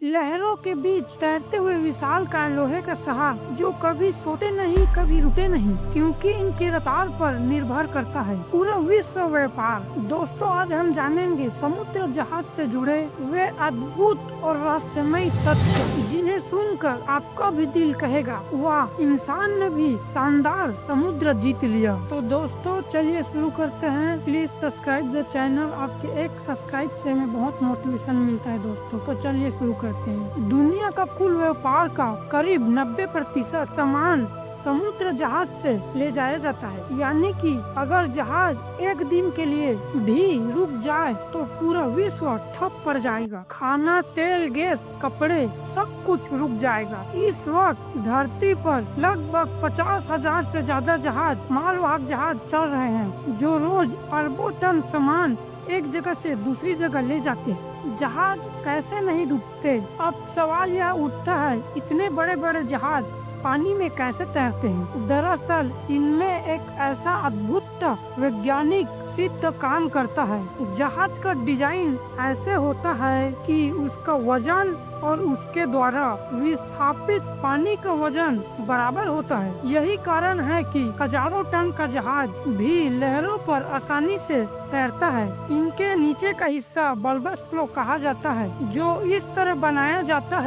लहरों के बीच तैरते हुए विशालकाय लोहे का जहाज जो कभी सोते नहीं कभी रुके नहीं, क्योंकि इनकी रफ्तार पर निर्भर करता है पूरा विश्व व्यापार। दोस्तों, आज हम जानेंगे समुद्र जहाज से जुड़े वे अद्भुत और रहस्यमय तथ्य जिन्हें सुनकर आपका भी दिल कहेगा वाह, इंसान ने भी शानदार समुद्र जीत लिया। तो दोस्तों चलिए शुरू करते हैं। Please subscribe the channel. आपके एक सब्सक्राइब से हमें बहुत मोटिवेशन मिलता है दोस्तों। तो चलिए शुरू करते हैं। दुनिया का कुल व्यापार का करीब 90% सामान समुद्र जहाज से ले जाया जाता है, यानी कि अगर जहाज एक दिन के लिए भी रुक जाए तो पूरा विश्व ठप पड़ जाएगा। खाना, तेल, गैस, कपड़े सब कुछ रुक जाएगा। इस वक्त धरती पर लगभग 50,000 से ज्यादा जहाज, मालवाहक जहाज चल रहे हैं जो रोज अरबों टन सामान एक जगह से दूसरी जगह ले जाते हैं। जहाज कैसे नहीं डूबते? अब सवाल यह उठता है, इतने बड़े बड़े जहाज पानी में कैसे तैरते हैं? दरअसल इनमें एक ऐसा अद्भुत वैज्ञानिक सिद्ध काम करता है। जहाज का डिजाइन ऐसे होता है कि उसका वजन और उसके द्वारा विस्थापित पानी का वजन बराबर होता है। यही कारण है कि हजारों टन का जहाज भी लहरों पर आसानी से तैरता है। इनके नीचे का हिस्सा बल्बस फ्लो कहा जाता है, जो इस तरह बनाया जाता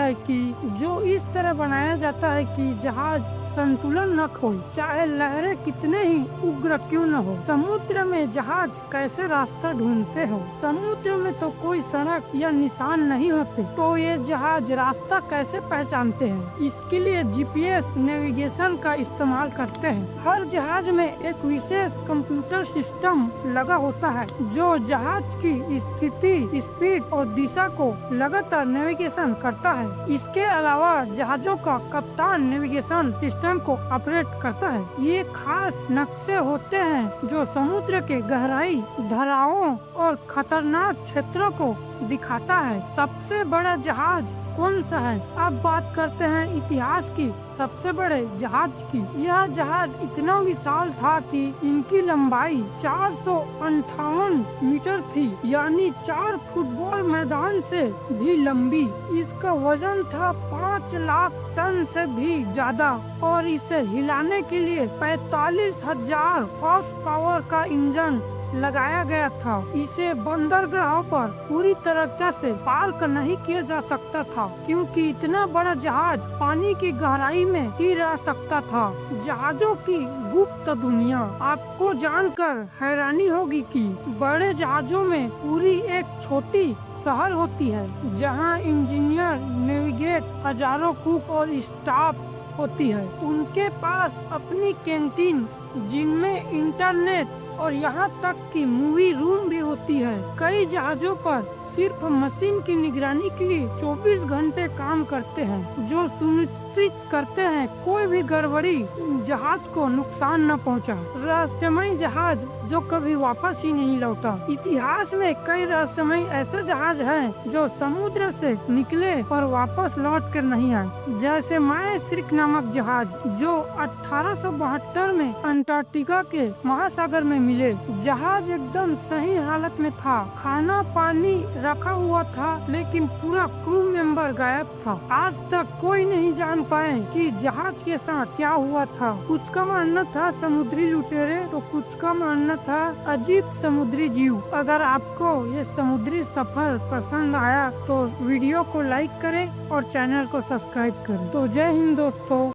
है कि जहाज संतुलन न खोए, चाहे लहरें कितने ही उग्र क्यों न हो। समुद्र में जहाज कैसे रास्ता ढूंढते हो? समुद्र में तो कोई सड़क या निशान नहीं होते, तो ये जहाज रास्ता कैसे पहचानते हैं? इसके लिए जीपीएस नेविगेशन का इस्तेमाल करते हैं। हर जहाज में एक विशेष कंप्यूटर सिस्टम लगा होता है जो जहाज की स्थिति, स्पीड और दिशा को लगातार नेविगेशन करता है। इसके अलावा जहाजों का कप्तान नेविगेशन सिस्टम को ऑपरेट करता है। ये खास नक्शे होते हैं जो समुद्र के गहराई, धाराओं और खतरनाक क्षेत्रों को दिखाता है। सबसे बड़ा जहाज कौन सा है? अब बात करते हैं इतिहास की सबसे बड़े जहाज की। यह जहाज इतना विशाल था कि इनकी लंबाई 458 मीटर थी, यानी 4 फुटबॉल मैदान से भी लंबी। इसका वजन था 5 लाख टन से भी ज्यादा और इसे हिलाने के लिए 45,000 हॉर्स पावर का इंजन लगाया गया था। इसे बंदरगाहों पर पूरी तरह से पार्क नहीं किया जा सकता था, क्योंकि इतना बड़ा जहाज पानी की गहराई में ही रह सकता था। जहाजों की गुप्त दुनिया। आपको जानकर हैरानी होगी कि बड़े जहाजों में पूरी एक छोटी शहर होती है, जहां इंजीनियर, नेविगेट, हजारों कुक और स्टाफ होती है। उनके पास अपनी कैंटीन, जिनमें इंटरनेट और यहाँ तक कि मूवी रूम भी होती है। कई जहाजों पर सिर्फ मशीन की निगरानी के लिए 24 घंटे काम करते हैं, जो सुनिश्चित करते हैं कोई भी गड़बड़ी जहाज को नुकसान न पहुंचा। रहस्यमय जहाज जो कभी वापस ही नहीं लौटा। इतिहास में कई रहस्यमय ऐसे जहाज हैं जो समुद्र से निकले और वापस लौट कर नहीं आए, जैसे माय सिर्क नामक जहाज जो 1872 में अंटार्कटिका के महासागर में मिले। जहाज एकदम सही हालत में था, खाना पानी रखा हुआ था, लेकिन पूरा क्रू मेंबर गायब था। आज तक कोई नहीं जान पाए कि जहाज के साथ क्या हुआ था। कुछ का मानना था समुद्री लुटेरे, तो कुछ का मानना था अजीब समुद्री जीव। अगर आपको ये समुद्री सफर पसंद आया तो वीडियो को लाइक करें और चैनल को सब्सक्राइब करें। तो जय हिंद दोस्तों।